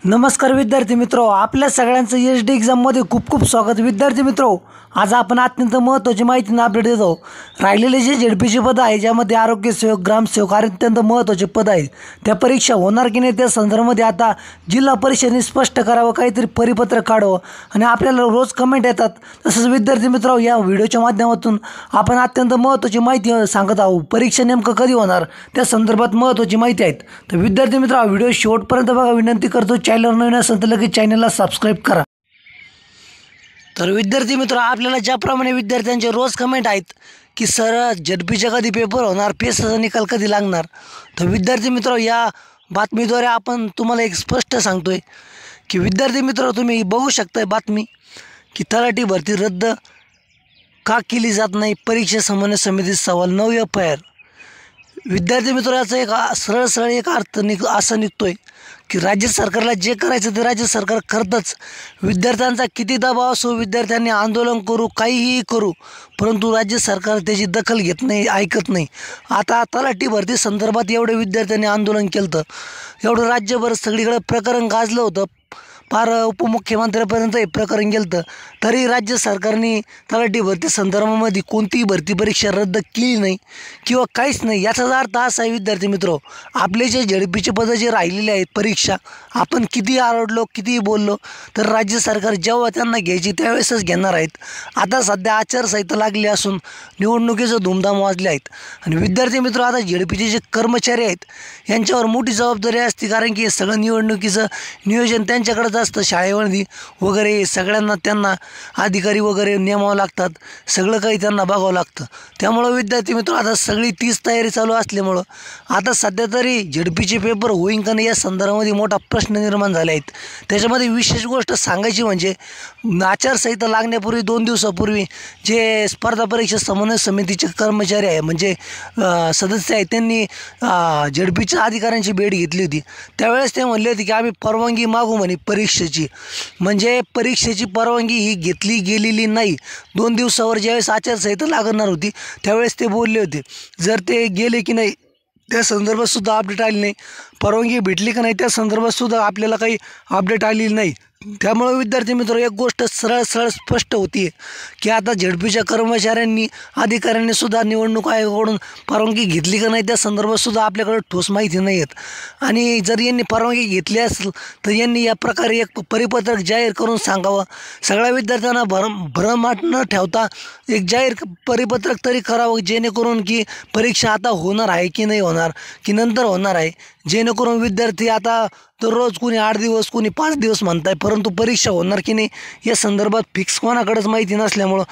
नमस्कार विद्यार्थी मित्रो, आपल्या सगळ्यांचं एच.डी एक्झाममध्ये खूप खूप स्वागत। विद्यार्थी मित्रो, आज आपण अत्यंत महत्त्वाची माहिती अपडेट देतो। राहिलेले जे झेडपीचे पद आहे, ज्यामध्ये आरोग्य सेवक, ग्रामसेवक अत्यंत महत्त्वाचे पद आहेत, त्या परीक्षा होणार की नाही त्या संदर्भामध्ये आता जिल्हा परिषदेने स्पष्ट करावं, काहीतरी परिपत्र काढावं। आणि आपल्याला रोज कमेंट येतात, तसंच विद्यार्थी मित्रो, या व्हिडिओच्या माध्यमातून आपण अत्यंत महत्त्वाची माहिती सांगत आहोत। परीक्षा नेमकं कधी होणार त्या संदर्भात महत्त्वाची माहिती आहेत। तर विद्यार्थी मित्रो, हा व्हिडिओ शेवटपर्यंत बघा, विनंती करतो। चॅनल नवीन असेल तर लगेच चॅनलला सबस्क्राईब करा। तर विद्यार्थी मित्र, आपल्याला ज्याप्रमाणे विद्यार्थ्यांचे रोज कमेंट आहेत की सर झेडपीचे कधी पेपर होणार, पेसचा निकाल कधी लागणार, तर विद्यार्थी मित्र, या बातमीद्वारे आपण तुम्हाला एक स्पष्ट सांगतोय की विद्यार्थी मित्र, तुम्ही बघू शकताय बातमी की तलाठी भरती रद्द का केली जात नाही, परीक्षा समन्वय समिती सवाल, 9 एफ.आय.आर। विद्यार्थी मित्र, याचा एक सरळ एक अर्थ असा निघतोय की राज्य सरकारला जे करायचं ते राज्य सरकार करतंच। विद्यार्थ्यांचा किती दबाव असो, विद्यार्थ्यांनी आंदोलन करू, काहीही करू, परंतु राज्य सरकार त्याची दखल घेत नाही, ऐकत नाही। आता तलाठी भरती संदर्भात एवढे विद्यार्थ्यांनी आंदोलन केलं, एवढं राज्यभर सगळीकडे प्रकरण गाजलं होतं, फार उपमुख्यमंत्र्यापर्यंत हे प्रकरण गेलं, तरी राज्य सरकारने तलाठी भरती संदर्भामध्ये कोणतीही भरती परीक्षा रद्द केली नाही किंवा काहीच नाही। याचाच अर्थ असा आहे विद्यार्थी मित्रो, आपले जे झेडपीचे पदं जे राहिलेले आहेत परीक्षा, आपण किती आरडलो, कितीही बोललो, तर राज्य सरकार जेव्हा त्यांना घ्यायची त्यावेळेसच घेणार आहेत। आता सध्या आचारसंहिता लागली असून निवडणुकीचं धूमधाम वाजले आहेत आणि विद्यार्थी मित्रो, आता झेडपीचे जे कर्मचारी आहेत यांच्यावर मोठी जबाबदारी असते, कारण की सगळं निवडणुकीचं नियोजन त्यांच्याकडेच असतं। शाळेमध्ये वगैरे सगळ्यांना त्यांना अधिकारी वगैरे नेमावं लागतात, सगळं काही त्यांना बघावं लागतं। त्यामुळं विद्यार्थी मित्र, आता सगळी तीच तयारी चालू असल्यामुळं आता सध्या तरी झेडपीचे पेपर होईन का नाही या संदर्भामध्ये मोठा प्रश्न निर्माण झाले आहेत। त्याच्यामध्ये विशेष गोष्ट सांगायची म्हणजे आचारसंहिता लागण्यापूर्वी 2 दिवसापूर्वी जे स्पर्धा परीक्षा समन्वय समितीचे कर्मचारी आहे, म्हणजे सदस्य आहेत, त्यांनी झेडपीच्या अधिकाऱ्यांची भेट घेतली होती। त्यावेळेस ते म्हणले होते की आम्ही परवानगी मागू म्हणे परीक्षेची, म्हणजे परीक्षेची परवानगी ही घेतली गेलेली नाही। 2 दिवसावर ज्यावेळेस आचारसंहिता लागणार होती त्यावेळेस ते बोलले होते, जर ते गेले की नाही त्या संदर्भात सुद्धा अपडेट आली नाही, परवानगी भेटली का नाही त्या संदर्भात सुद्धा आपल्याला काही अपडेट आलेली नाही। त्यामुळे विद्यार्थी मित्र, एक गोष्ट सरळ स्पष्ट होती की आता झेडपीच्या कर्मचाऱ्यांनी, अधिकाऱ्यांनी सुद्धा निवडणूक आयोगाकडून परवानगी घेतली का नाही त्या संदर्भात सुद्धा आपल्याकडे ठोस माहिती नाही आहेत। आणि जर यांनी परवानगी घेतली असेल तर यांनी या प्रकारे एक परिपत्रक जाहीर करून सांगावं, सगळ्या विद्यार्थ्यांना भ्रमाट न ठेवता एक जाहीर परिपत्रक तरी करावं, जेणेकरून की परीक्षा आता होणार आहे की नाही होणार, की नंतर होणार आहे, जेणेकरून विद्यार्थी आता दररोज कोणी 8 दिवस, कोणी 5 दिवस म्हणताय, परंतु परीक्षा होणार की नाही या संदर्भात फिक्स कोणाकडेच माहिती नसल्यामुळं